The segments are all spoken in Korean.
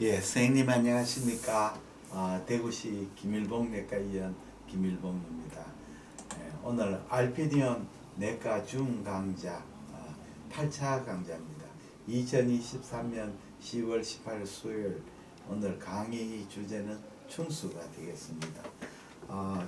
예, 선생님 안녕하십니까? 대구시 김일봉 내과의원 김일봉입니다. 오늘 알피디온 내과 중강좌 8차 강좌입니다. 2023년 10월 18일 수요일 오늘 강의 주제는 충수가 되겠습니다.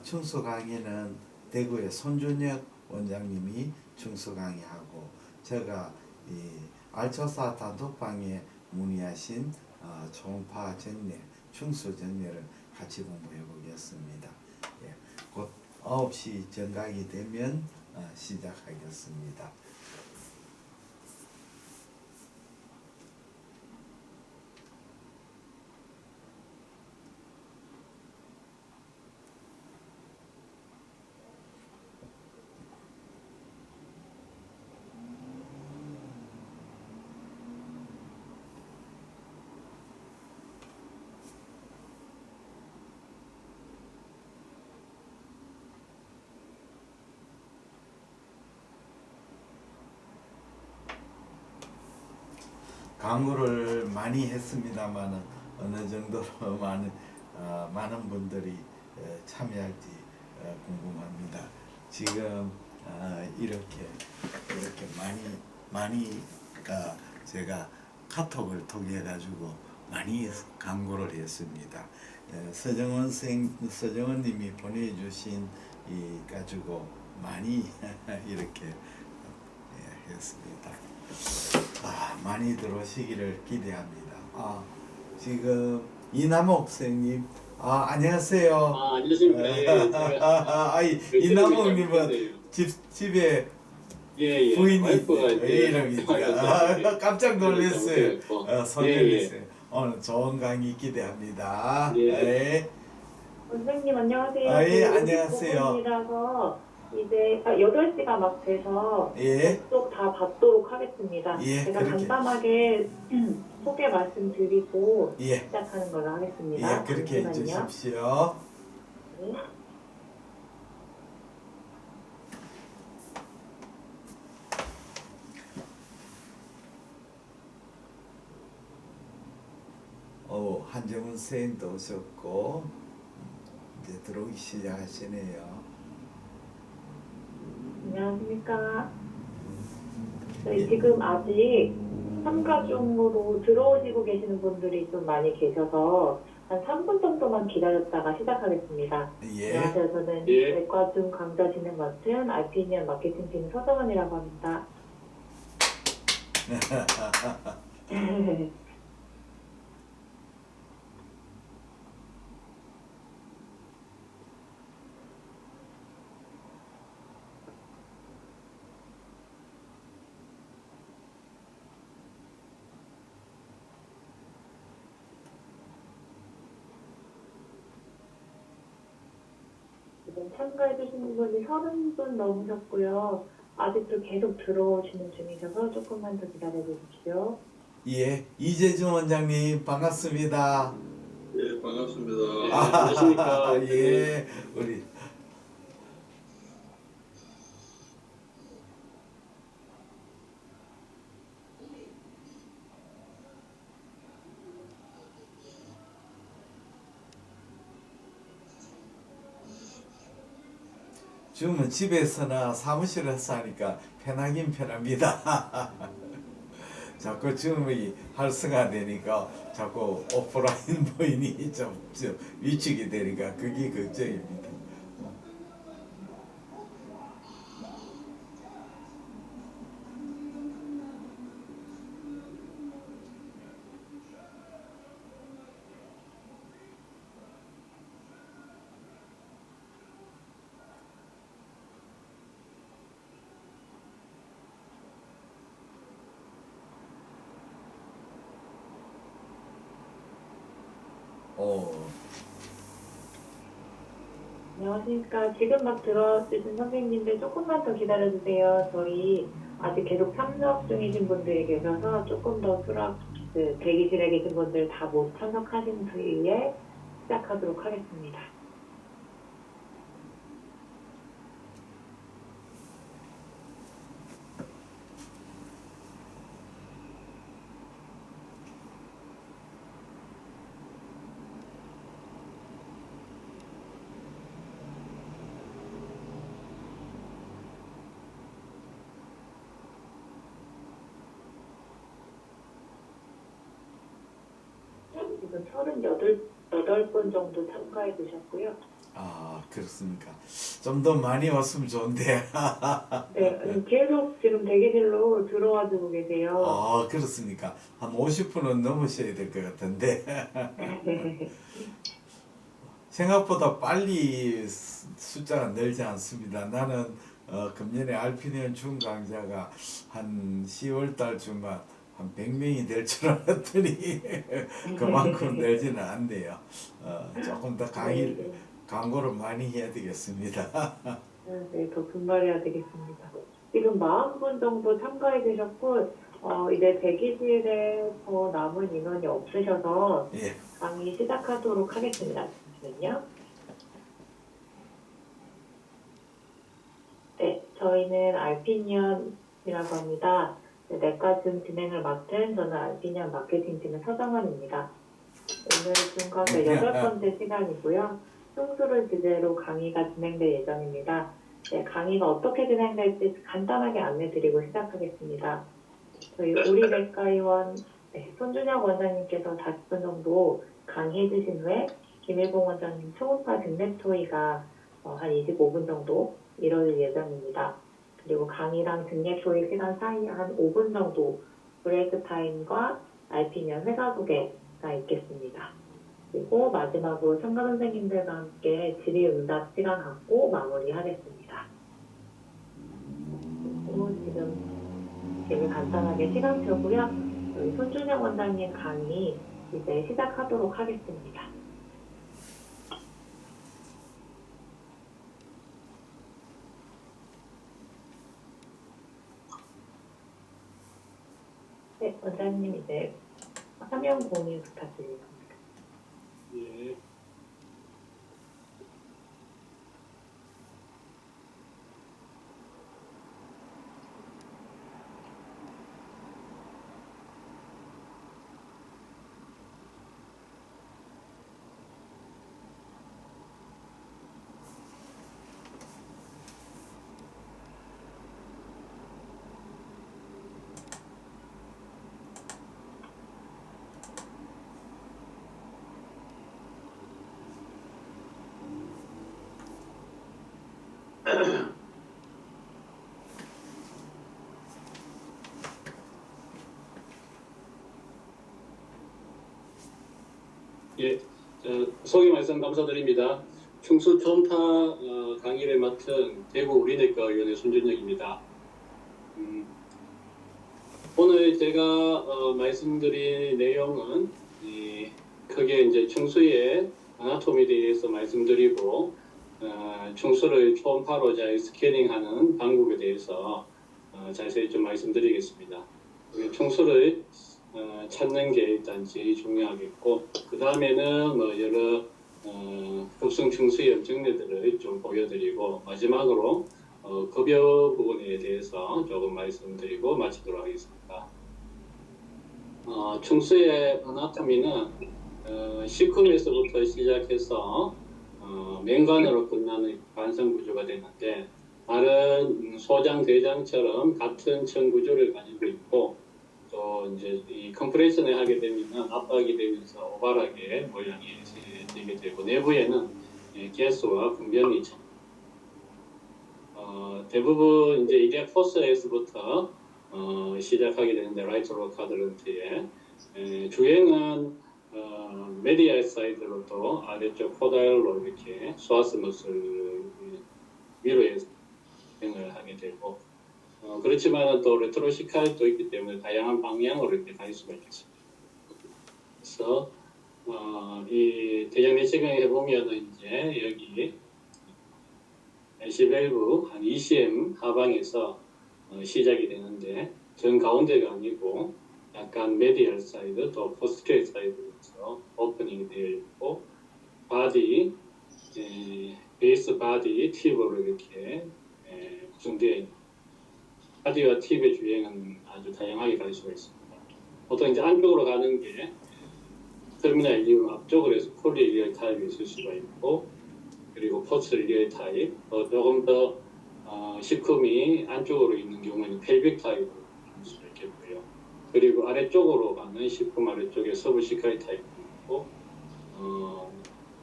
충수 강의는 대구의 손준혁 원장님이 충수 강의하고 제가 이 알초사 단톡방에 문의하신 초음파 전례, 충수 전례를 같이 공부해 보겠습니다. 예, 곧 9시 정각이 되면 시작하겠습니다. 광고를 많이 했습니다만 어느 정도로 많은 분들이 참여할지 궁금합니다. 지금 이렇게 많이 제가 카톡을 통해 가지고 많이 광고를 했습니다. 서정원님이 보내주신 이 가지고 많이 이렇게 했습니다. 많이 들어오시기를 기대합니다. 지금 이남옥 선생님, 안녕하세요. 안녕하십니까. 이남옥님은 집에 부인이 이름이죠. 깜짝 놀랐어요. 손님이세요. 오늘 좋은 강의 기대합니다. 네. 선생님 안녕하세요. 안녕하세요. 이라서 이제 8시가 막 돼서 쭉 다 받도록 하겠습니다. 제가 그렇게. 간단하게 소개 말씀드리고 시작하는 걸로 하겠습니다. 그렇게 해주십시오. 네. 한정훈 선생님도 오셨고 이제 들어오기 시작하시네요. 안녕하십니까. 저희 지금 아직 참가 중으로 들어오시고 계시는 분들이 좀 많이 계셔서 한 3분 정도만 기다렸다가 시작하겠습니다. 안녕하세요. 저는 내과 중 강좌 진행 맡은 알피니언 마케팅팀 서정원이라고 합니다. 지금 참가해주시는 분이 30분 넘으셨고요. 아직도 계속 들어오시는 중이셔서 조금만 더 기다려주십시오. 이재준 원장님 반갑습니다. 예, 반갑습니다. 안녕하십니까. 우리 지금은 집에서나 사무실에서 하니까 편하긴 편합니다. 자꾸 줌이 활성화되니까 자꾸 오프라인 모임이 좀 위축이 되니까 그게 걱정입니다. 안녕하십니까. 지금 막 들어주신 선생님들 조금만 더 기다려주세요. 저희 아직 계속 참석 중이신 분들이 계셔서 조금 더 대기실에 계신 분들 다 모두 참석하신 뒤에 시작하도록 하겠습니다. 분 38분 정도 참가해 주셨고요. 아, 그렇습니까? 좀 더 많이 왔으면 좋은데. 네, 계속 지금 대기실로 들어와 주고 계세요. 아, 그렇습니까? 한 50분은 넘으셔야 될 것 같은데. 생각보다 빨리 숫자가 늘지 않습니다. 나는 금년에 알피니언 준 강좌가 한 10월 달쯤만 한 100명이 될 줄 알았더니 그만큼 늘지는 않네요. 조금 더 네, 광고를 많이 해야 되겠습니다. 네, 더 분발해야 되겠습니다. 지금 40분 정도 참가해 주셨고, 이제 대기실에 더 남은 인원이 없으셔서 예. 강의 시작하도록 하겠습니다. 잠시만요. 네, 저희는 알피니언이라고 합니다. 네, 내과증 진행을 맡은 저는 알피니언 마케팅팀의 서정원입니다. 오늘 중강의 8번째 시간이고요. 흉수를 주제로 강의가 진행될 예정입니다. 네, 강의가 어떻게 진행될지 간단하게 안내드리고 시작하겠습니다. 저희 우리 내과의원 손준혁 원장님께서 40분 정도 강의해 주신 후에 김일봉 원장님 초음파 등랩 토의가 한 25분 정도 이뤄질 예정입니다. 그리고 강의랑 등랩 토의 시간 사이에 한 5분 정도 브레이크 타임과 알피니언 회사 소개가 있겠습니다. 그리고 마지막으로 참가 선생님들과 함께 질의응답 시간 갖고 마무리하겠습니다. 그리고 지금 되게 간단하게 시간표고요. 저희 손준영 원장님 강의 이제 시작하도록 하겠습니다. 네, 원장님 이제 화면 공유 부탁드립니다. 예. 예, 소개 말씀 감사드립니다. 충수 초음파 강의를 맡은 대구 우리내과의원의 손준혁입니다. 오늘 제가 말씀드릴 내용은 크게 이제 충수의 아나토미에 대해서 말씀드리고 충수를 초음파로 잘 스캐닝하는 방법에 대해서 자세히 좀 말씀드리겠습니다. 충수를 찾는 게 일단 제일 중요하겠고, 그 다음에는 뭐 여러 급성 충수염 증례들을 좀 보여드리고, 마지막으로 급여 부분에 대해서 조금 말씀드리고 마치도록 하겠습니다. 충수의 아나토미는 시큼에서부터 시작해서 맹관으로 끝나는 관성 구조가 되는데, 다른 소장, 대장처럼 같은 층 구조를 가지고 있고, 또 이제 이 컴프레션을 하게 되면 압박이 되면서 오발하게 모양이 되게 되고, 내부에는 가스와 분변이 대부분 이제 일약 포스에서부터 시작하게 되는데, 라이트로 카드런트에 주행은 메디알 사이드로 또 아래쪽 포달로 이렇게 소아스머스를 위로 해서 주행을 하게 되고, 그렇지만 또 레트로시칼도 있기 때문에 다양한 방향으로 이렇게 갈 수가 있겠습니다. 그래서 이 대장 내시경 해보면은 이제 여기 LC 밸브 한 2cm 하방에서 시작이 되는데, 전 가운데가 아니고 약간 메디얼 사이드 또 포스트레이트 사이드에서 오프닝이 되어 있고, 바디 베이스 바디 팁으로 이렇게 구성되어 있는, 바디와 팁의 주행은 아주 다양하게 갈 수가 있습니다. 보통 이제 안쪽으로 가는 게 터미널 일리움 앞쪽으로 해서 폴리 리얼 타입이 있을 수가 있고, 그리고 포스 리얼 타입, 조금 더 시큼이 안쪽으로 있는 경우에는 펠빅 타입으로 볼 수가 있겠고요. 그리고 아래쪽으로 가는 시큼 아래쪽에 서브 시카이 타입 있고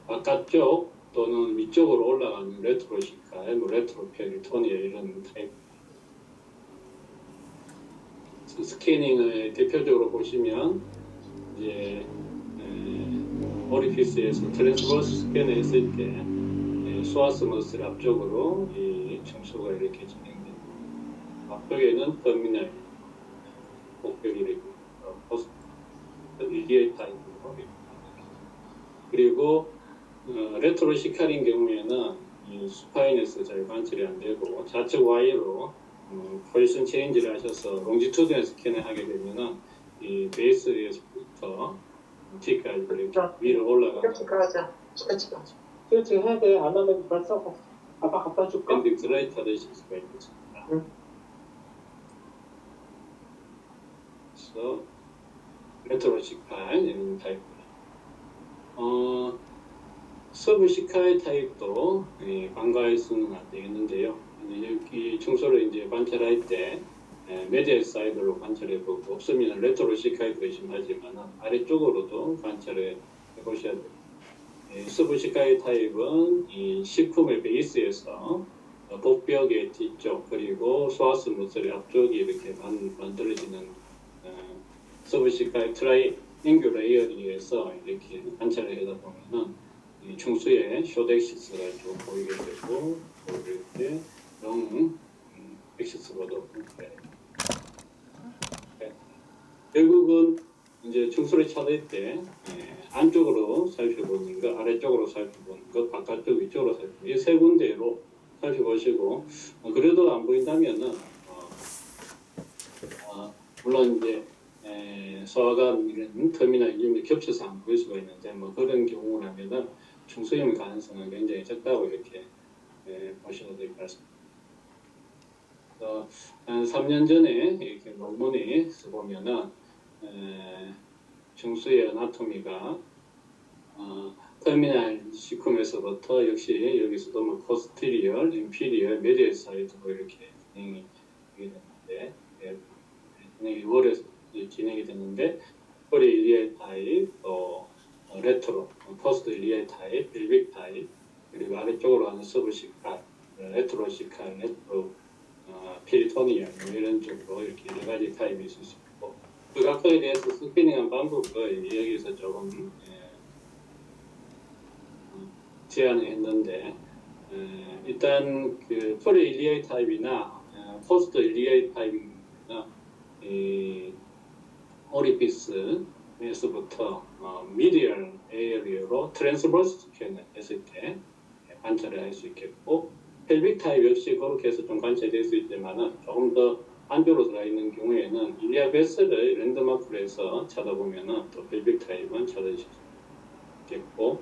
바깥쪽 또는 위쪽으로 올라가는 레트로 시칼, 뭐 레트로 페리토니아 이런 타입. 스캐닝을 대표적으로 보시면 이제 오리피스에서 트랜스버스 스캔을 했을 때 소아스 머슬 앞쪽으로 이 청소가 이렇게 진행됩니다. 앞쪽에는 터미널, 목벽이 포스트, 리디에이 타입으로 그리고 레트로 시칼인 경우에는 이 스파인에서 잘 관찰이 안 되고 좌측 와이로 포지션 체인지를 하셔서 롱지투드널 스캔을 하게 되면은 이 베이스에서부터 T까지 이렇게 위로 올라가는 그렇지 가자. 그렇지 해야 돼. 안 하면 벌써 아빠 갖다 줄까? 밴딩 라이트 하듯이 수가 있습니다. 응. 그래서 레트로 시칼 이런 타입. 서브 시칼 타입도 간과할 수는 안 되겠는데요. 여기 청소를 이제 관찰할 때 메디얼 사이드로 관찰해보고 없으면 레트로 시칼도 의심하지만 아래쪽으로도 관찰을 해보셔야 됩니다. 서브 시칼 타입은 이 식품의 베이스에서 복벽의 뒤쪽 그리고 소아스 모서리 앞쪽이 이렇게 만들어지는 서브 시칼 트라이앵귤 레이어링에서 이렇게 관찰을 하다 보면은 이 충수의 쇼덱시스가 좀 보이게 되고 이렇게 영 엑시스보다 결국은 이제 충수를 찾을 때 안쪽으로 살펴보는 것, 아래쪽으로 살펴보는 것, 바깥쪽, 위쪽으로 살펴보는 이 세 군데로 살펴보시고 그래도 안 보인다면은 물론 이제 소화관 이런 터미널 이름이 겹쳐서 안 보일 수가 있는데 뭐 그런 경우라면은 충수염 가능성은 굉장히 적다고 이렇게 보셔도 될 것 같습니다. 한 3년 전에 이렇게 논문에 써보면은 충수의 아나토미가 터미널 시쿰에서부터 역시 여기서도 뭐 포스티리얼, 인피리얼, 메디얼 사이드로 이렇게 진행이 되게 되는데 6월에 진행이 됐는데 포리 일리알 타입, 또 레트로, 포스트 일리알 타입, 빌빅 타입 그리고 아래쪽으로 하는 서브 시칼, 레트로 시칼, 레트로 페리토니아 이런 쪽으로 이렇게 여러 가지 타입이 있을 수 있고 그 각각에 대해서 스캐닝한 방법을 여기서 조금 제안을 했는데 일단 그 포리 일리알 타입이나 포스트 일리알 타입이나 오리피스에서부터 미디얼 에어리어로 트랜스버스 스캔을 했을 때 관찰을 할 수 있겠고 펠빅 타입 역시 그렇게 해서 좀 관찰될 수 있지만은 조금 더 안쪽으로 들어가 있는 경우에는 일리아 베스를 랜드마크로 해서 찾아보면은 또 펠빅 타입은 찾을 수 있겠고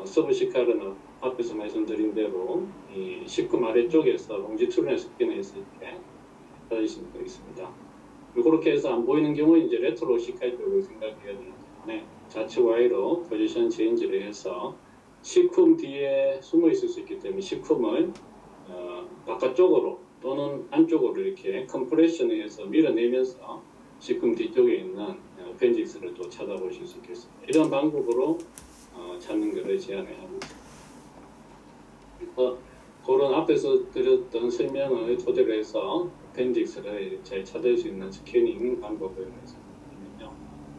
서브 시칼은 앞에서 말씀드린 대로 이 식구 아래쪽에서 롱지투드널 스캔을 했을 때 찾을 수 있습니다. 그렇게 해서 안 보이는 경우는 이제 레트로 시칼 쪽으로 생각해야 되기 때문에 좌측 Y로 포지션 체인지를 해서 시쿰 뒤에 숨어 있을 수 있기 때문에 시쿰을 바깥쪽으로 또는 안쪽으로 이렇게 컴프레션을 해서 밀어내면서 시쿰 뒤쪽에 있는 어펜디스를 또 찾아보실 수 있겠습니다. 이런 방법으로 찾는 것을 제안을 합니다. 그래서 그런 앞에서 드렸던 설명을 토대로 해서 어펜딕스를 잘 찾을 수 있는 스캐닝 방법을 말씀드리면요.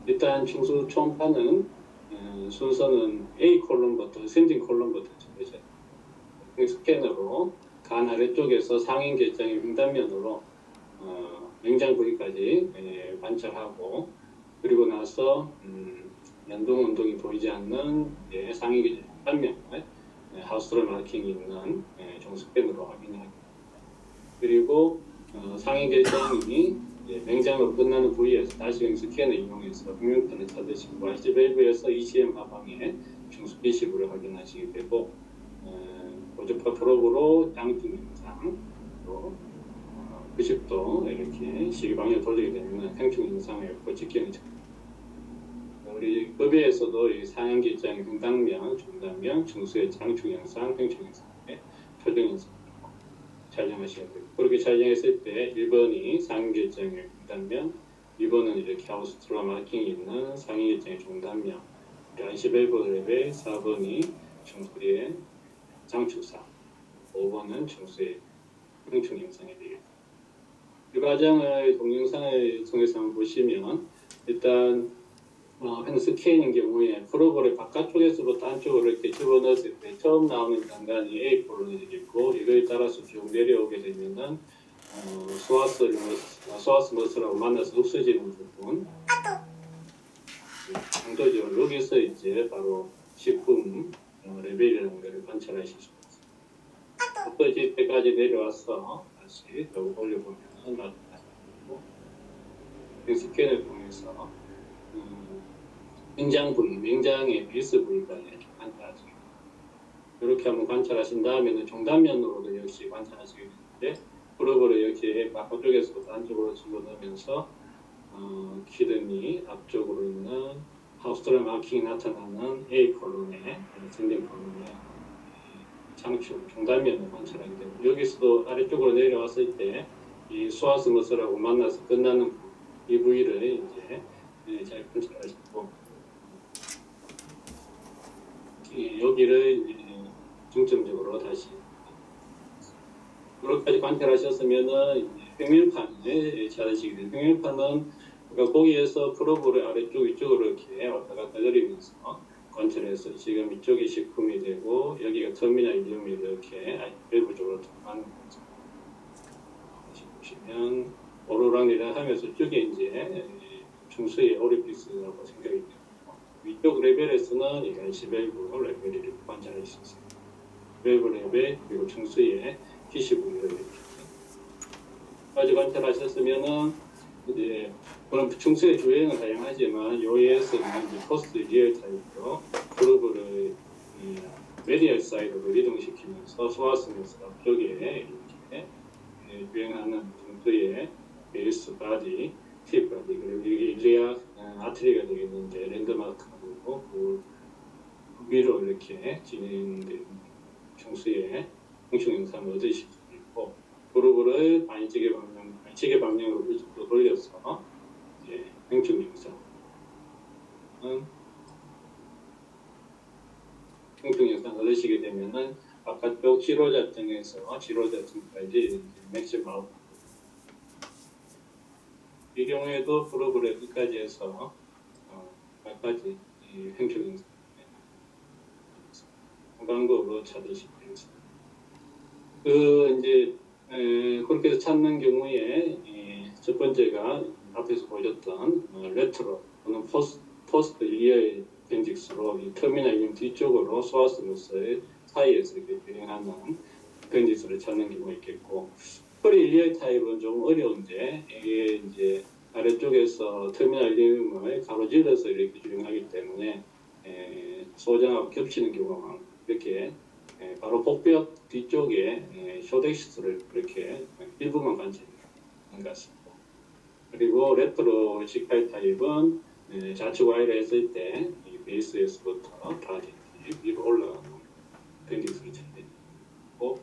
일단 충수 초음파는 순서는 A 콜럼부터 어센딩 콜럼부터 찾으셔야 됩니다. 스캐너로 간 아래쪽에서 상인 결장의 횡단면으로 맹장 부위까지 관찰하고 그리고 나서 연동 운동이 보이지 않는 상인 결장 횡단면을 하우스로 마킹이 있는 종스캔으로 확인하기 그리고 상인 결장이 맹장으로 끝나는 부위에서 다시금 스캔을 이용해서 흉흉탄을 찾으시고 RC-밸브에서 ECM 하방에 중수 비시브를 확인하시게 되고 고주파 프로브로 양중 영상으로 90도 이렇게 시계방향을 돌리게 되면 행충 영상을 직경이 우리 법에서도 이 상향 결장의 횡단면, 중단면, 중수의 장충 영상, 행충 영상의 표정 영상 촬영하셔야 되고 그렇게 촬영했을 때 1번이 상인 결장의 횡단면 2번은 이렇게 하우스트로 마킹이 있는 상인 결장의 중단면 안시밸브 랩의 4번이 중수의 장축사, 5번은 중수의 흥충 형상이 되겠습니다. 이 과정을 동영상을 통해서 한번 보시면 일단 스케인인 경우에 프로볼을 바깥쪽에서부터 안쪽으로 이렇게 집어넣었을 때 처음 나오는 단간이 A 폴론이 되겠고 이거에 따라서 쭉 내려오게 되면은 소아스 머스라고 만나서 흡수지는 부분 정도죠. 여기서 이제 바로 식품 레벨이라는 것을 관찰하실 수 있습니다. 흡수질 때까지 내려와서 다시 더 올려보면 나타나고 스캔을 통해서 맹장 부위, 맹장의 베이스 부위가 관찰하시게 됩니다. 이렇게 한번 관찰하신 다음에는 종단면으로도 역시 관찰하시게 되는데 프로브를 이렇게 바깥쪽에서부터 안쪽으로 집어넣으면서 키드니 앞쪽으로 있는 하우스트라 마킹이 나타나는 A 콜론의 생긴 콜론의 장축, 종단면을 관찰하게 되고 여기서도 아래쪽으로 내려왔을 때 이 소아스 머슬하고 만나서 끝나는 이 부위를 이제 잘 관찰하시고 여기를 중점적으로 다시 이렇게까지 관찰하셨으면은 횡밀판에 찾으시게 돼요. 횡밀판은 그러니까 거기에서 프로브를 아래쪽 위쪽으로 이렇게 왔다 갔다 내리면서 관찰해서 지금 이쪽이 식품이 되고 여기가 터미널 이름이 이렇게 외부적으로 들어가는 거죠. 다시 보시면 오로락이라 하면서 쪽에 이제 중수의 오리피스라고 생각이 됩니다. 위쪽 레벨에서는 이 안시밸브 레벨을 관찰할 수 있어요. 밸브 레벨 그리고 중수의 피시 부위를 이렇게 관찰하셨으면은 이제 그런 중수의 주행은 다양하지만 요에서는 이제 포스트 리얼 타입으로 그루브를 메디얼 사이드로 이동시키면서 소아스면서 앞쪽에 이렇게 유행하는 중수의 베이스 바디, 팁 바디 그리고 이게 일리아 아트리가 되겠는데 랜드마크하고 그 위로 이렇게 진행되는 중수의 funktion 영상을 얻으실 수 있고 그루브를 반지계 방향으로 이쪽으로 돌려서 이제 funktion 영상을 얻으시게 되면은 바깥쪽 지로자층에서 지로자층까지 맥시멈 아웃. 이 경우에도 프로그램 끝까지 해서 몇가지 funktion 영상 방법으로 찾으시면 되겠습니다. 이제 그렇게 해서 찾는 경우에 첫 번째가 앞에서 보셨던 레트로 또는 포스트 리얼 펜직스로 이 터미널 뒤쪽으로 소아스무스의 사이에서 이렇게 유행하는 펜직스를 찾는 경우가 있겠고 프리 리얼 타입은 좀 어려운데 이게 이제 아래쪽에서 터미널 리움을 가로질러서 이렇게 유행하기 때문에 소장하고 겹치는 경우가 많고 이렇게 바로 복벽 뒤쪽에 쇼덱시스를 이렇게 일부만 관찰하는 것 같습니다. 그리고 레트로 시칼 타입은 좌측 와이를 했을 때 이 베이스에서부터 바디 위로 올라가는 펜직스를 찾고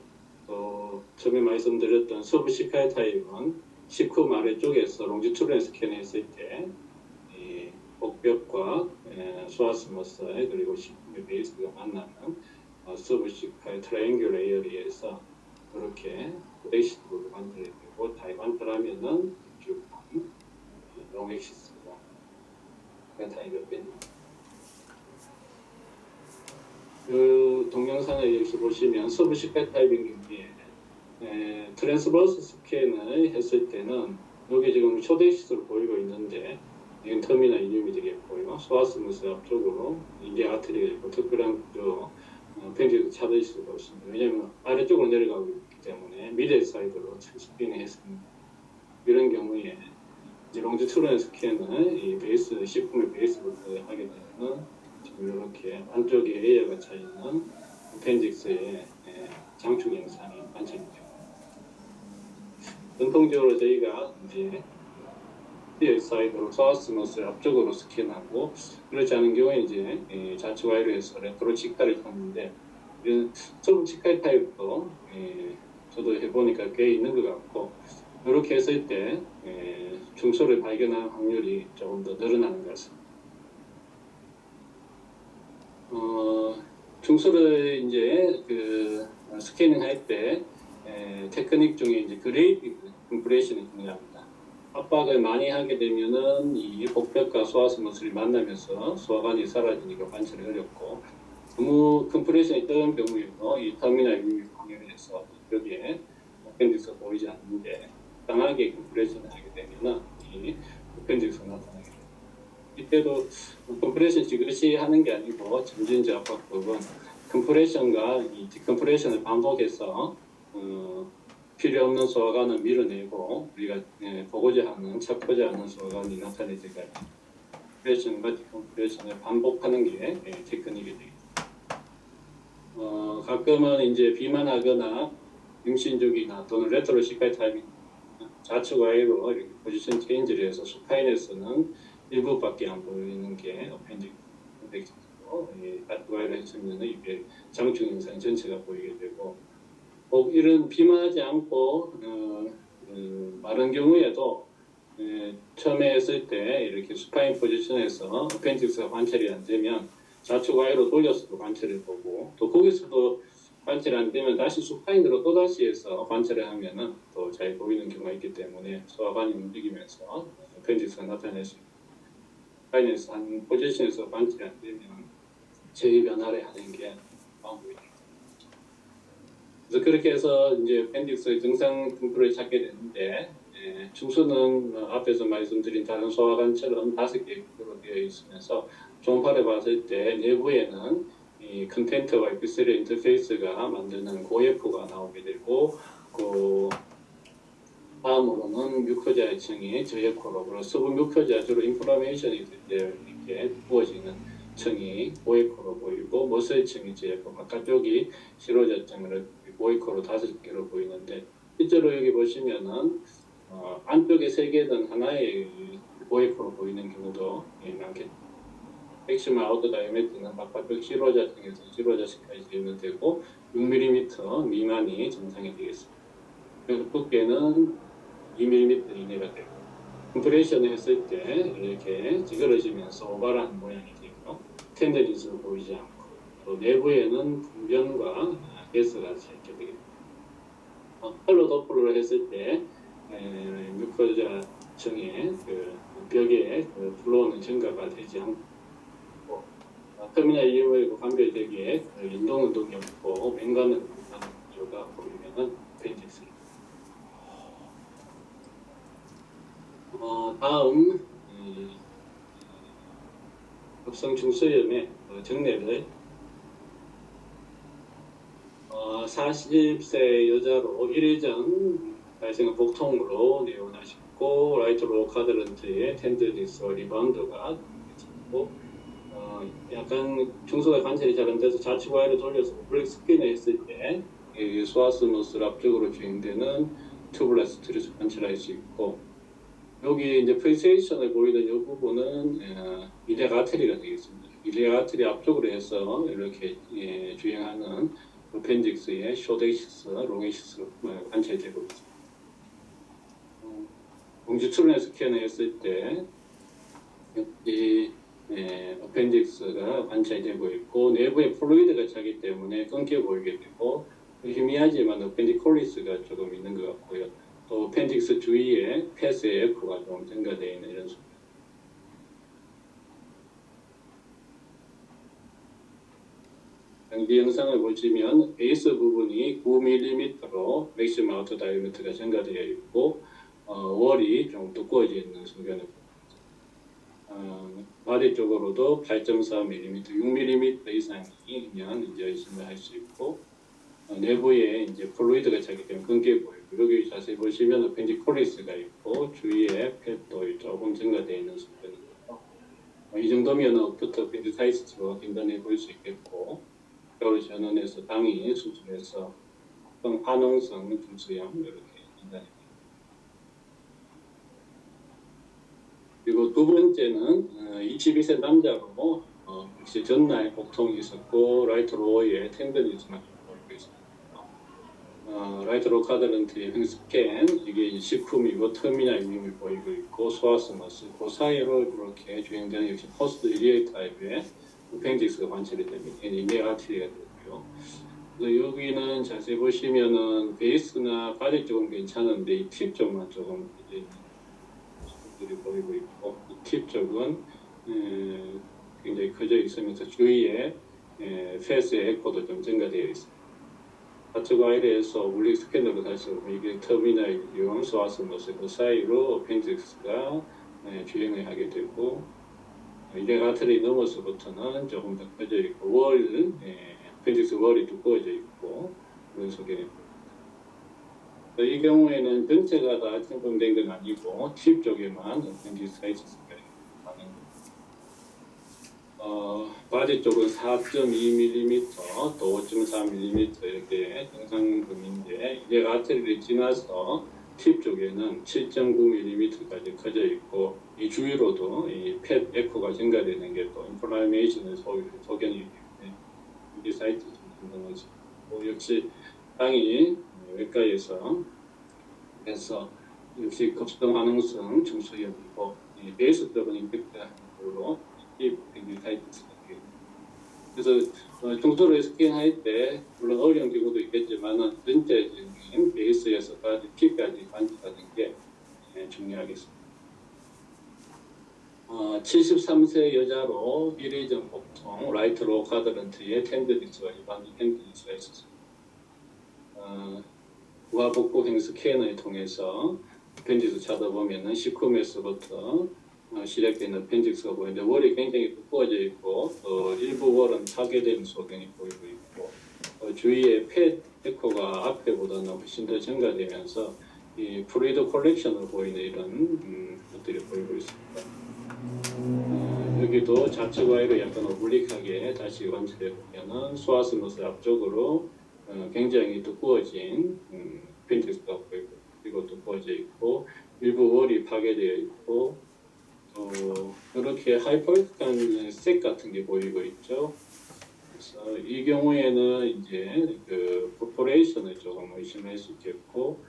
또 처음에 말씀드렸던 서브 시칼 타입은 시쿰 아래쪽에서 롱지튜드널 스캔을 했을 때 이 복벽과 소아스머스의 그리고 시쿰의 베이스가 만나는 서브시칼 트라이앵귤 에어리에서 이렇게 엑시스로 관찰이 되고 다 관찰하면은 쭉 롱엑시스가 타입이 됩니다. 그 동영상을 여기서 보시면 서브시칼 타입인 경우에 트랜스버스 스캔을 했을 때는 여기 지금 초대시스로 보이고 있는데 이건 터미널 이름이 되겠고요. 소아스무스 앞쪽으로 이게 아트리가 있고 특별한 펜직을 찾으실 수가 없습니다. 왜냐하면 아래쪽으로 내려가고 있기 때문에 미드 사이드로 스캔을 했습니다. 이런 경우에 이제 롱지튜드널 스캔을 이 베이스 식품의 베이스부터 하게 되면 지금 이렇게 안쪽에 에어가 차 있는 펜직스의 장축 영상이 관찰됩니다. 전통적으로 저희가 이제 리얼 사이드로 소아스머스 앞쪽으로 스캔하고 그렇지 않은 경우에 이제 좌측 와이어에서 레트로 직가를 켰는데 이런 서브 직가 타입도 저도 해보니까 꽤 있는 것 같고 이렇게 했을 때 중소를 발견할 확률이 조금 더 늘어나는 것 같습니다. 중수를 이제 그 스캐닝 할 때 테크닉 중에 이제 그레이디드 컴프레션이 중요합니다. 압박을 많이 하게 되면은 이 복벽과 소화스무스를 만나면서 소화관이 사라지니까 관찰이 어렵고, 너무 컴프레션이 적은 경우에도 이 터미널 유입 확률에서 여기에 어펜딕스가 보이지 않는데 강하게 컴프레션을 하게 되면은 이 어펜딕스가 나타나게 됩니다. 이때도 컴프레션 지그시 하는 게 아니고 점진적 압박법은 컴프레션과 이 디컴프레션을 반복해서 필요 없는 소화관을 밀어내고 우리가 보고자 하는 찾고자 하는 소화관이 나타낼 때까지 컴프레션과 디컴프레션을 반복하는 게 테크닉이 되겠습니다. 가끔은 이제 비만하거나 임신 중이나 또는 레트로시칼 타이밍 좌측 와이로 이렇게 포지션 체인지를 해서 수파인에서는 일부밖에 안 보이는 게 어펜딕스고, 좌측 와이로 했으면 이게 장충 현상 전체가 보이게 되고, 꼭 이런 비만하지 않고 마른 경우에도 처음에 했을 때 이렇게 수파인 포지션에서 어펜딕스가 관찰이 안 되면 좌측 와이로 돌려서도 관찰을 보고, 또 거기서도 관찰이 안 되면 다시 수파인으로 또다시 해서 관찰을 하면은 또 잘 보이는 경우가 있기 때문에 소화관이 움직이면서 어펜딕스가 나타낼 수 있습니다. 수파인에서 한 포지션에서 관찰이 안 되면 제의 변화를 하는 게 방법입니다. 그래서 그렇게 해서 이제 어펜딕스의 정상 분포를 찾게 되는데, 중수는 앞에서 말씀드린 다른 소화관처럼 5개의 구조로 되어 있으면서 종파를 봤을 때 내부에는 이 컨텐트와 에피셀 인터페이스가 만드는 고예포가 나오게 되고, 그 다음으로는 뮤코자 층이 저예코로, 수분 뮤코자 주로 인플라메이션이 있을 때 이렇게 부어지는 층이 고예코로 보이고, 머슬층이 저예코, 바깥쪽이 시로자층으로 고예코로 5개로 보이는데, 실제로 여기 보시면은 안쪽에 3개든 하나의 고예코로 보이는 경우도 많겠죠. 맥시멀 아웃도 다이아메트는 바깥쪽 시로자층에서 시로자층까지 되면 되고 6mm 미만이 정상이 되겠습니다. 그리고 두께는 2mm 이내가 되고, 컴프레션을 했을 때 이렇게 찌그러지면서 오발한 모양이 되고 텐더니스로 보이지 않고, 또 내부에는 분변과 가스가 이렇게 되겠습니다. 컬러 도플러를 했을 때 뮤코자층의 그 벽에 그 플로우는 증가가 되지 않고, 터미널 이후에 간별되기에 운동이 없고 맹간으로 하는 구조가 보이면은 어펜딕스. 다음 급성 중수염의 정례를 40세 여자로 1일 전 발생한 복통으로 내원하셨고, 라이트 로 카드런트의 텐더니스와 리바운드가 있고, 약간 중수가 관찰이 잘 안 돼서 좌측 와이로 돌려서 브레이크 스핀을 했을 때 소아스무스 앞쪽으로 주행되는 튜블러스 트리스 관찰할 수 있고, 여기 이제 프리세이션을 보이는 이 부분은 일렉 아트리가 되겠습니다. 일렉 아트리 앞쪽으로 해서 이렇게 주행하는 어펜딕스의 쇼데이시스, 롱에시스로 관찰되고 있습니다. 공지출혈 스캔을 했을 때 이 어펜딕스가 관찰되고 있고, 내부에 플루이드가 차기 때문에 끊겨 보이게 되고, 희미하지만 어펜디콜리스가 조금 있는 것 같고요. 또 어펜딕스 주위에 패스F가 좀 증가되어 있는 이런 수준. 장기 영상을 보시면 베이스 부분이 9mm로 맥시멈 아우터 다이아미터가 증가되어 있고, 월이 좀 두꺼워져 있는 소견을 바디 쪽으로도 8.4mm, 6mm 이상이면 이제 의심을 할 수 있고, 내부에 이제 플루이드가 차기 때문에 끊겨 보이고, 여기 자세히 보시면 어펜디콜리스가 있고 주위에 팻도 조금 증가되어 있는 수준이고요. 이 정도면 어부터 어펜디사이티스로 진단해 볼 수 있겠고, 뼈를 전원해서 당이 수술해서 화농성 중수염 이렇게 진단해. 그리고 두 번째는 22세 남자로 역시 전날 복통이 있었고, 라이트 로어에 텐더니스만 보이고 있습니다. 라이트 로 카드런트의 스캔, 이게 시쿰이고 터미널 유임이 보이고 있고, 소아스머스, 그 사이로 이렇게 주행되는 역시 포스트 일리에이 타입의 어펜디스가 관찰이 됩니다. 이게 아트리가 되고요. 그래서 여기는 자세히 보시면은 베이스나 바디 쪽은 괜찮은데 이 팁 쪽만 조금 이제 들이 보이고 있고 이 팁 쪽은 굉장히 커져 있으면서 주위에 페이스의 에코도 좀 증가되어 있습니다. 좌측 와이드에서 물리 스캐너로 다시 보면 이게 터미널용 소아스모스 그 사이로 어펜디스가 주행을 하게 되고 이제 아트리 넘어서부터는 조금 더 커져 있고 어펜디스 월이 두꺼워져 있고 그런 소견입니다. 이 경우에는 전체가 다 침범된 건 아니고 팁 쪽에만 어펜디스 사이즈가 가는 바디 쪽은 4.2mm 또 5.4mm 이렇게 정상근인데 이제 아트리를 지나서 팁 쪽에는 7.9mm까지 커져 있고 이 주위로도 이 펫 에코가 증가되는 게 또 인플라메이션의 소견이기 때문에 이 사이트 좀 역시 땅이 외과에서 그래서 역시 급성 반응성 중소염이고 베이스 쪽은 임팩트한 걸로 이 사이트가 그래서 중소로 스캔할 때 물론 어려운 경우도 있겠지만 전체적인 베이스에서까지 P까지 관찰하는 게 중요하겠습니다. 73세 여자로 1회 전 복통 라이트 로 쿼드런트에 텐드니스가 일반 텐드니스가 있었습니다. 우하복부 행 스캐너를 통해서 펜디스 찾아보면은 시쿠메스부터 시작되는 어펜디스가 보이는데 월이 굉장히 두꺼워져 있고 일부 월은 파괴되는 소견이 보이고 있고 주위에 펫 에코가 앞에보다는 훨씬 더 증가되면서 이 프루이드 컬렉션으로 보이는 이런 것들이 보이고 있습니다. 여기도 좌측 와이로 약간 오블릭하게 다시 관찰해 보면은 소아스모스 앞쪽으로 굉장히 두꺼워진 어펜디스가 보이고 그리고 두꺼워져 있고 일부 월이 파괴되어 있고 이렇게 하이퍼익한 색 같은 게 보이고 있죠. 그래서 이 경우에는 이제 그 퍼포레이션을 조금 의심할 수 있겠고,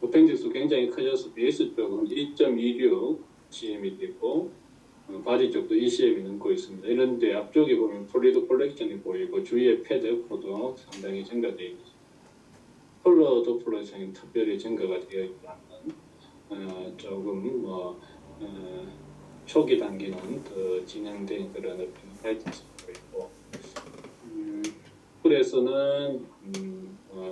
어펜디스 굉장히 커져서 베이스 쪽은 1.26 cm이 되고 바디 쪽도 2cm이 넘고 있습니다. 이런데 앞쪽에 보면 플루이드 컬렉션이 보이고 주위에 패드 에코도 상당히 증가되어 있습니다. 컬러 도플러성이 특별히 증가가 되어 있지 않는 조금 초기 단계는 더 진행된 그런 사이트가 있고 그래서는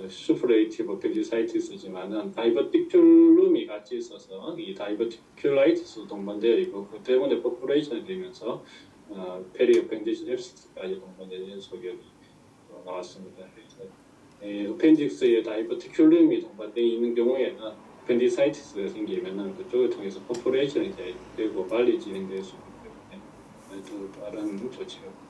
슈퍼레이티브 어펜디사이티스지만은 다이버티큘럼이 같이 있어서 이 다이버티큘라이티스 동반되어 있고 그 때문에 포퓰레이션이 되면서 페리 어펜디스 앱스까지 동반되는 소견이 나왔습니다. 그래서 어펜디스의 다이버티큘럼이 동반되어 있는 경우에는 어펜디사이티스가 생기면은 그쪽을 통해서 포퓰레이션이 되고 빨리 진행될 수 있기 때문에 더 빠른 조치가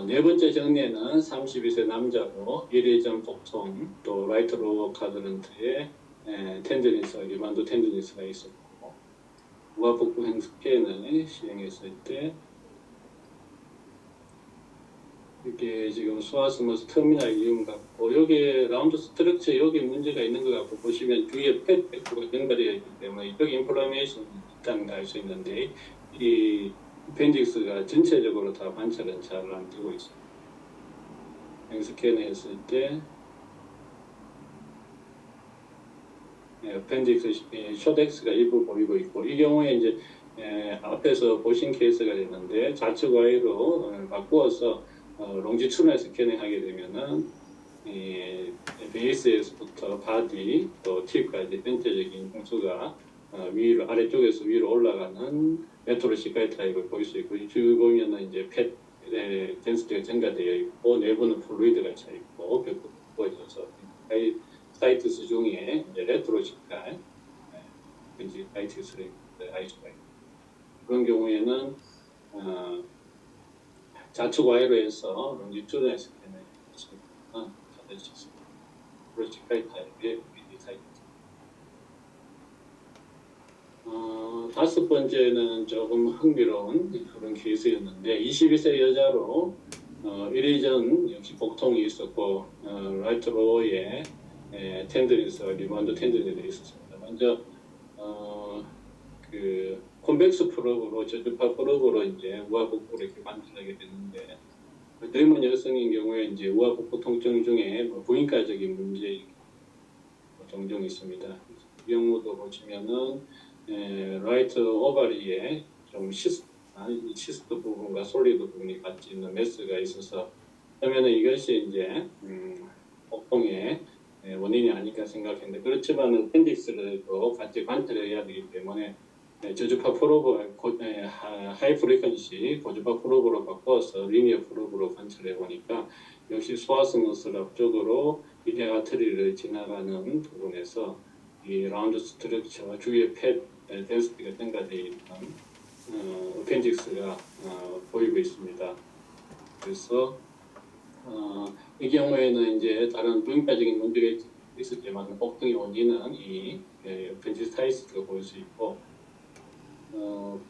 네 번째 정리는 32세 남자로 1회 전 복통 또 라이트 로어 쿼드런트에 텐드니스와 리반도 텐드니스가 있었고 우하복부 행 스캔을 시행했을 때 이게 지금 소아스모스 터미널 이음 같고 여기 라운드 스트럭처 여기 문제가 있는 것 같고 보시면 주위에 펫 백구가 연결되어 있기 때문에 이쪽 인플라메이션이 있다는 걸 알 수 있는데 이 어펜디스가 전체적으로 다 관찰은 잘 안 되고 있습니다. 스캔을 했을 때 어펜디스 쇼덱스가 일부 보이고 있고 이 경우에 이제 앞에서 보신 케이스가 됐는데 좌측 Y로 바꾸어서 롱지튜널 스캐닝 하게 되면은 베이스에서부터 바디 또 팁까지 전체적인 홍수가 위로 아래쪽에서 위로 올라가는 메트로 시카이 타입을 볼 수 있고 쭉 보면은 이제 펫 덴시티가 증가되어 있고 내부는 플루이드가 차 있고 벽도 부어져서 사이트스 중에 이제 레트로 시카이 사이트스를 알 수가 있고 그런 경우에는 좌측 Y로 해서 롱지튜드널 스캔을 찾을 수 있습니다. 메트로 시카이 타입의 사이트. 다섯 번째는 조금 흥미로운 그런 케이스였는데 22세 여자로 1회 전 역시 복통이 있었고 라이트 로어에 텐드니스와 리바운드 텐드니스가 있었습니다. 먼저 그 콘벡스 플러그로 저주파 플러그로 이제 우하복부를 이렇게 만들게 되는데 젊은 여성인 경우에 이제 우하복부 통증 중에 뭐 부인과적인 문제 종종 있습니다. 이 경우도 보시면은 라이트 오바리에 좀 시스트 부분과 솔리드 부분이 같이 있는 메스가 있어서 그러면은 이것이 이제 복통의 원인이 아닐까 생각했는데 그렇지만 appendix를 또 같이 관찰해야 되기 때문에 저주파 프로브 하이 프리퀀시 고주파 프로브로 바꿔서 리니어 프로브로 관찰해 보니까 역시 소화성 앞쪽으로 이대 아트리를 지나가는 부분에서 이 라운드 스트럭처 주위에 팻 덴시티가 증가되어 있는 appendix가 보이고 있습니다. 그래서 이 경우에는 이제 다른 부인과적인 문제가 있었지만 복통의 원인은 이 appendicitis가 보일 수 있고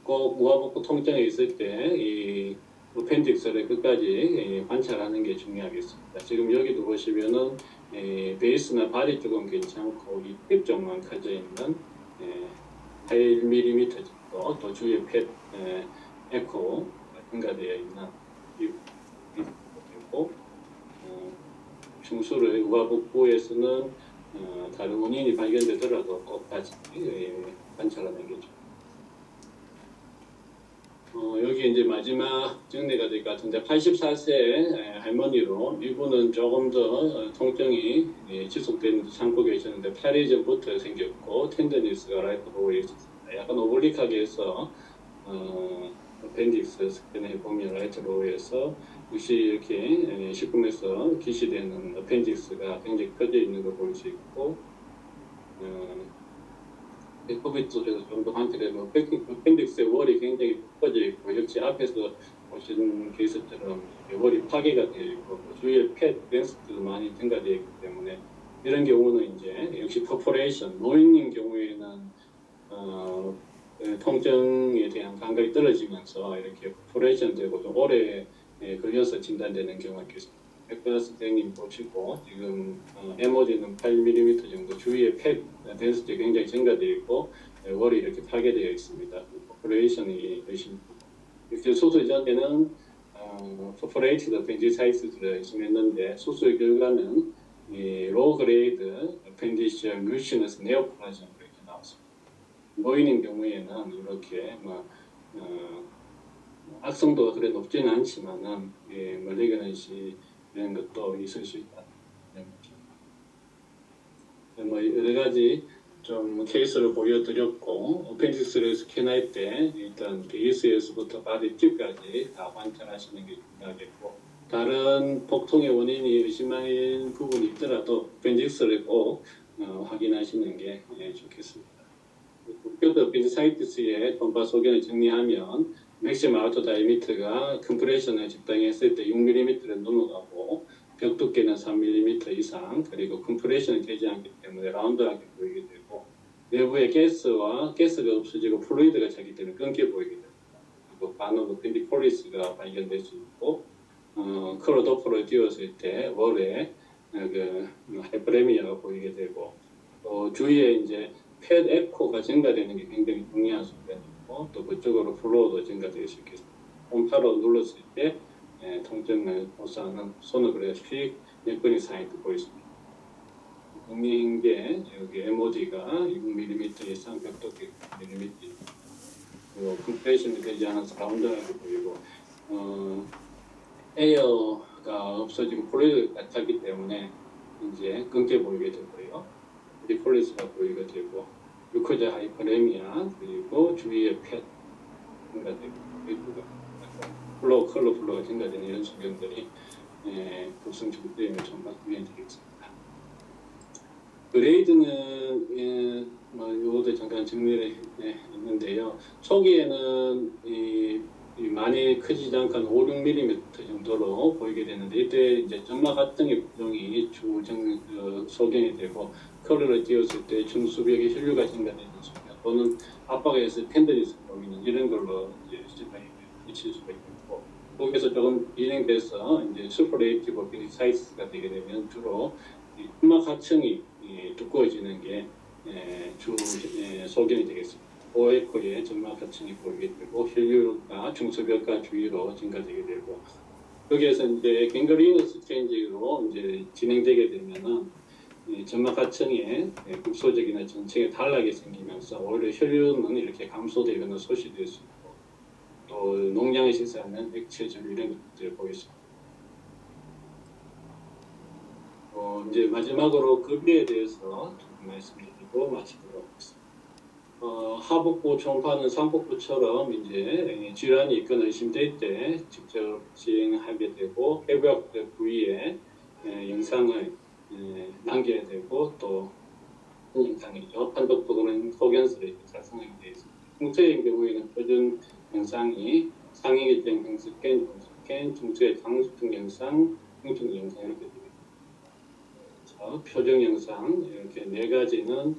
꼭 우하복부 통증이 있을 때 이 appendix를 끝까지 관찰하는 게 중요하겠습니다. 지금 여기도 보시면은 베이스나 바디 쪽은 괜찮고 이 힙 쪽만 커져 있는 8mm 정도 또 주위에 팻 에코가 증가되어 있는 이 있고 중수를 우하복부에서는 다른 원인이 발견되더라도 꼭 다시 관찰하는 게 좋습니다. 여기 이제 마지막 정리가 될 것 같은데 84세 할머니로 이분은 조금 더 통증이 지속되는 참고 계셨는데 8일 전부터 생겼고 텐더니스가 라이트 로우에 있었습니다. 약간 오블릭하게 해서 appendix 스캔해 보면 라이트 로우에서 역시 이렇게 식품에서 기시되는 appendix가 굉장히 커져 있는 걸 볼 수 있고 코비드 쪽에서 좀 더 관찰해보면 appendix의 월이 굉장히 커져 있고 역시 앞에서 보시는 케이스처럼 월이 파괴가 되어 있고 주위에 팻 덴시티도 많이 증가되어 있기 때문에 이런 경우는 이제 역시 퍼포레이션 노인인 경우에는 통증에 대한 감각이 떨어지면서 이렇게 퍼포레이션 되고 좀 오래 걸려서 진단되는 경우가 있겠습니다. 백과 선생님 보시고 지금 MOD는 8mm 정도 주위에 팻 덴시티 굉장히 증가되어 있고 월이 이렇게 파괴되어 있습니다. 퍼포레이션이 열심히 수술 전에는 퍼포레이티드 appendicitis를 의심했는데 수술 결과는 로우 그레이드 appendicial mucinous neoplasm 이렇게 나왔습니다. 노인인 경우에는 이렇게 악성도가 그래 높지는 않지만은 멀리그넌시 이런 것도 있을 수 있다. 뭐 여러 가지 좀 케이스를 보여드렸고 appendix를 스캔할 때 일단 베이스에서부터 바디 팁까지 다 관찰하시는 게 중요하겠고 다른 복통의 원인이 의심할 부분이 있더라도 appendix를 꼭 확인하시는 게 좋겠습니다. 국교도 appendicitis의 전파 소견을 정리하면 맥시멈 아우터 다이미터가 컴프레션을 적당히 했을 때 6mm를 넘어가고 벽 두께는 3mm 이상 그리고 컴프레션이 되지 않기 때문에 라운드하게 보이게 되고 내부에 가스가 없어지고 플루이드가 차기 때문에 끊겨 보이게 됩니다. 그리고 바너브 펜디폴리스가 발견될 수 있고 크로도프를 띄웠을 때 월에 하이퍼레미아가 보이게 되고 주위에 이제 팻 에코가 증가되는 게 굉장히 중요한 순간이고 또 그쪽으로 플로우도 증가될 수 있겠습니다. 홈파로 눌렀을 때 통증을 호소하는 소노그래픽 여건이 사인도 보였습니다. 정리한 게 여기 MOD가 6mm 이상 벽두께 6mm 그리고 컴프레션이 되지 않아서 라운드하게 보이고 에어가 없어지고 폴리스가 찼기 때문에 이제 끊겨 보이게 되고요. 디폴리스가 보이게 되고 유코자 하이퍼레미아 그리고 주위에 팻 증가되고 컬러 증가되는 이런 소견들이 급성 증후군의 전반 유행되겠습니다. 그레이드는 이것도 잠깐 정리를 했는데요. 초기에는 많이 크지 않고 5, 6mm 정도로 보이게 되는데 이때 이제 점막 합성의 부종이 주 소견이 되고 컬러를 띄웠을 때 중수벽에 혈류가 증가되는 소견 또는 압박에서 텐더니스 보이는 이런 걸로 이제 시작이 미칠 수가 있고 거기서 조금 진행돼서 이제 슈퍼레이티브 appendicitis가 되게 되면 주로 점막 하층이 두꺼워지는 게 주 소견이 되겠습니다. 오에코의 점막 하층이 보이게 되고 혈류가 중소벽과 주위로 증가되게 되고 여기에서 이제 갱그리너스 체인지로 이제 진행되게 되면은 이 점막 하층에 국소적이나 전층에 단락이 생기면서 오히려 혈류는 이렇게 감소되거나 소실될 수 있고 또 농양을 시사하는 액체절 이런 것들을 보겠습니다. 이제 마지막으로 급여에 대해서 조금 말씀드리고 마치도록 하겠습니다. 하복부 초음파는 상복부처럼 이제 질환이 있거나 의심될 때 직접 진행하게 되고 해부학적 부위에 영상을 남겨야 되고 또 영상이죠. 판독도는 소견서를 작성하게 되어 있습니다. 중수의 경우에는 표준 영상이 상행일정 행스캔, 중수캔, 중수의 장수증 영상, 행중 영상 이렇게 되어 있습니다. 표정 영상 이렇게 네 가지는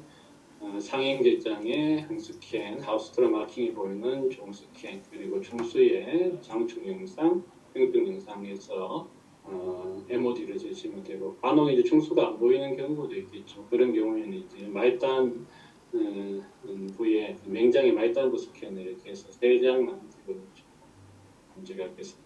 상행계장의 항스캔, 하우스트라 마킹이 보이는 종스캔, 그리고 충수의 장충 영상, 행동 영상에서 MOD를 제시하면 되고, 간혹 이제 충수가 안 보이는 경우도 있겠죠. 그런 경우에는 이제 말단 부위에 맹장의 말단부 스캔을 이렇게 해서 3장만 찍어주시고 문제가 있겠습니다.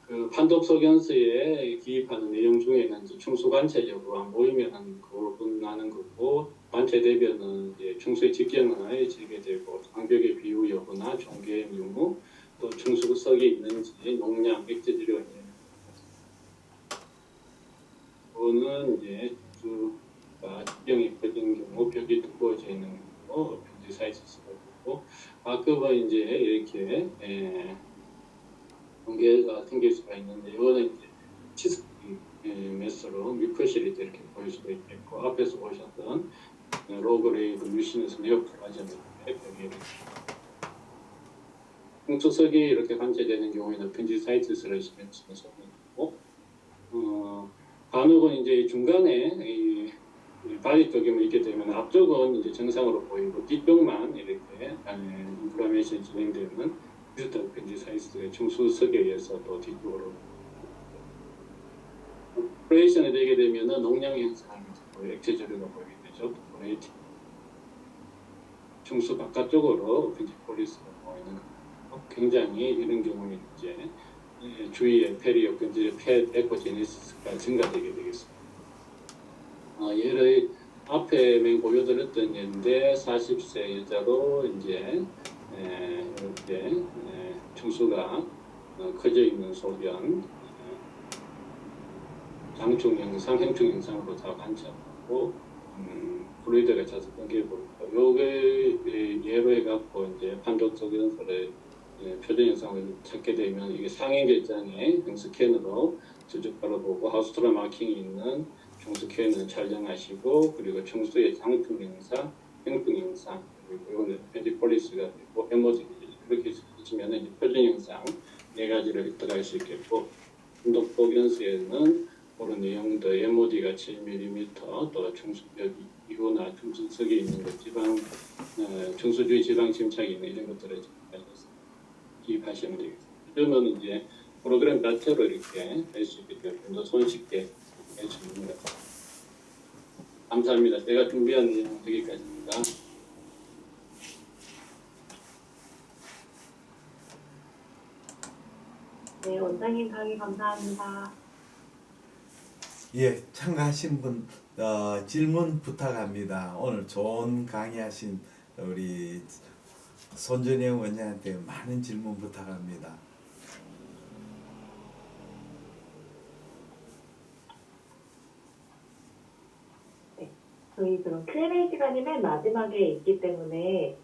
그 판독 소견서에 기입하는 내용 중에는 이제 충수 관찰 여부 안 보이면 거론하는 거고 관찰 대변은 이제 충수의 직경을 재개되고 장벽의 비유 여부나 종괴의 유무 또 충수석이 있는지 농량 액체질이 그거는 이제 충수가 직경이 커진 경우 벽이 두꺼워져 있는 경우 편지 사이즈가 있고 가끔은 이제 이렇게 경계가 생길 수가 있는데 이거는 이제 치스 메스로 뮤커실이 이렇게 보일 수가 있겠고 앞에서 보셨던 로그레이드 뮤신에서 네오플라즘의 벽이 충수석이 이렇게 관찰되는 경우에는 펜지사이티스를 심해지면서 있고 간혹은 이제 중간에 이 바디 쪽에만 있게 되면 앞쪽은 이제 정상으로 보이고 뒤쪽만 이렇게 인플라메이션이 진행되는 디지털 펜지사이트의 충수석에 의해서 또 뒤쪽으로 오퍼레이션이 되게 되면은 농양 현상이 액체 저류가 보이게 되죠. 오퍼레이팅 충수 바깥쪽으로 펜지폴리스가 보이는 거. 굉장히 이런 경우에 이제 주위에 페리오 근처에 에코제네시스가 증가되게 되겠습니다. 얘를 앞에 보여드렸던 예인데 40세 여자로 이제 이렇게 충수가 커져 있는 소변, 장충 영상, 행충 영상으로 다 관찰하고 플루이드가 차서 끊겨 보입니다. 요게 예로 해갖고 이제 판독 소견서를 표준 영상을 찾게 되면 이게 상행계장의 스캔으로 수직바로 보고 하우스트라 마킹이 있는 충수캔을 촬영하시고 그리고 충수의 장충 영상, 행충 영상 그리고 이거는 펜지폴리스가 되고 에모지 그렇게 해주시면 이제 표준 영상 4가지를 획득할 수 있겠고 판독 소견서에는 그런 내용도 MOD가 7mm 또 충수벽 이거나 충수석에 있는 것 지방 충수주의 지방 침착이 있는 이런 것들을 기입하시면 되겠습니다. 그러면 이제 프로그램 자체로 이렇게 할 수 있게 되면 좀 더 손쉽게 할 수 있는 것 같습니다. 감사합니다. 제가 준비한 내용 여기까지입니다. 네, 원장님 강의 감사합니다. 예, 참가하신 분 질문 부탁합니다. 오늘 좋은 강의하신 우리 손준영 원장한테 많은 질문 부탁합니다. 네, 저희 그럼 Q&A 시간이 맨 마지막에 있기 때문에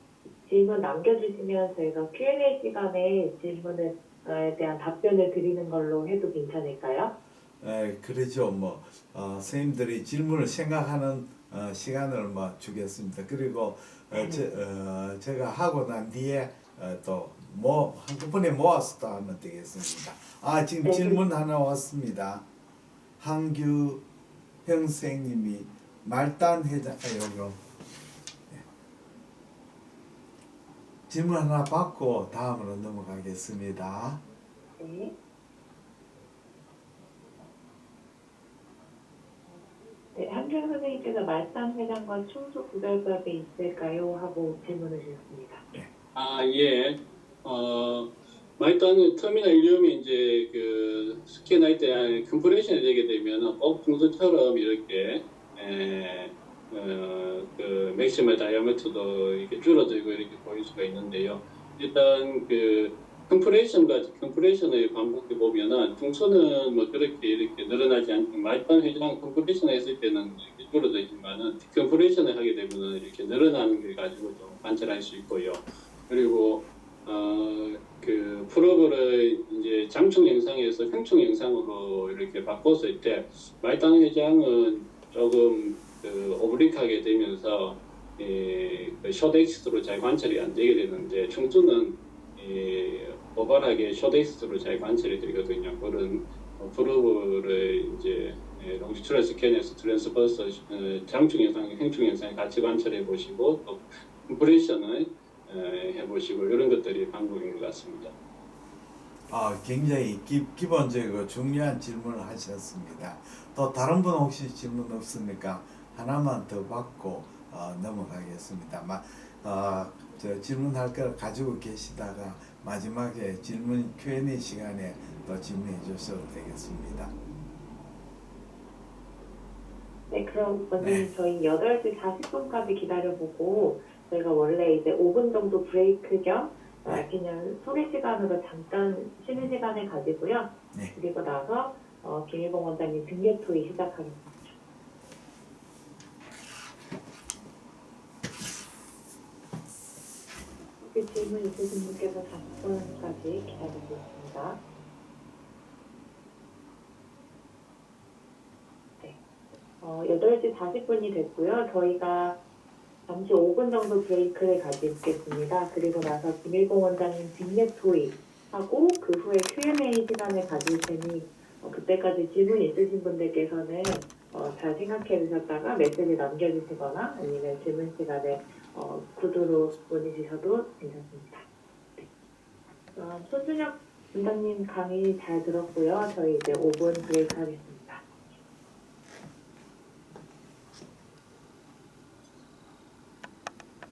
질문 남겨주시면 저희가 Q&A 시간에 질문에 대한 답변을 드리는 걸로 해도 괜찮을까요? 그러죠. 뭐 선생님들이 질문을 생각하는 시간을 뭐 주겠습니다. 그리고 제가 하고 난 뒤에 또 한꺼번에 모아서 또 하면 되겠습니다. 지금 질문 하나 왔습니다. 한규 형생님이 말단 회장 요거 질문 하나 받고 다음으로 넘어가겠습니다. 네. 네, 한규 홍준 선생님께서 말단 회장과 충수 구별법이 있을까요? 하고 질문을 주셨습니다. 예. 말단 터미널 이름이 이제 그 스캔할 때 컴프레션이 되게 되면 꼭 풍선처럼 이렇게 그 맥시멀 다이아미터도 이렇게 줄어들고 이렇게 보일 수가 있는데요. 일단 그 컴프레션을 반복해 보면은 풍선은 뭐 그렇게 이렇게 늘어나지 않고 말단 회장 컴프레션을 했을 때는 이렇게 줄어들지만은 디컴프레션을 하게 되면은 이렇게 늘어나는 걸 가지고 좀 관찰할 수 있고요. 그리고 그 프로브를 이제 장충 영상에서 횡충 영상으로 이렇게 바꿨을 때 말단 회장은 조금 그 오브릭하게 되면서 그 숏엑스로 잘 관찰이 안 되게 되는데 충수는 오버하게 숏엑스로 잘 관찰이 되거든요. 그런 프로브를 이제 롱지튜럴 스캔에서 트랜스버스 장충 영상, 횡충 영상 같이 관찰해 보시고 또 컴프레션을 해보시고 이런 것들이 방법인 것 같습니다. 굉장히 기본적이고 중요한 질문을 하셨습니다. 또 다른 분 혹시 질문 없습니까? 하나만 더 받고 넘어가겠습니다. 저 질문할 걸 가지고 계시다가 마지막에 질문 Q&A 시간에 또 질문해 주셔도 되겠습니다. 네, 그럼 원장님 저희 8시 40분까지 기다려보고 저희가 원래 이제 5분 정도 브레이크 겸 그냥 소개 시간으로 잠깐 쉬는 시간을 가지고요. 네. 그리고 나서 김일봉 원장님 등계 토의 시작하겠습니다. 혹시 질문 있으신 분께서 40분까지 기다리고 있습니다. 네. 8시 40분이 됐고요. 저희가 잠시 5분 정도 브레이크를 가지겠습니다. 그리고 나서 김일봉 원장님 빅맥 토의 하고 그 후에 Q&A 시간을 가질 테니 그때까지 질문 있으신 분들께서는 잘 생각해 주셨다가 메시지 남겨주시거나 아니면 질문 시간에 구두로 보내주셔도 괜찮습니다. 네. 손준혁 원장님 강의 잘 들었고요. 저희 이제 5분 브레이크 하겠습니다.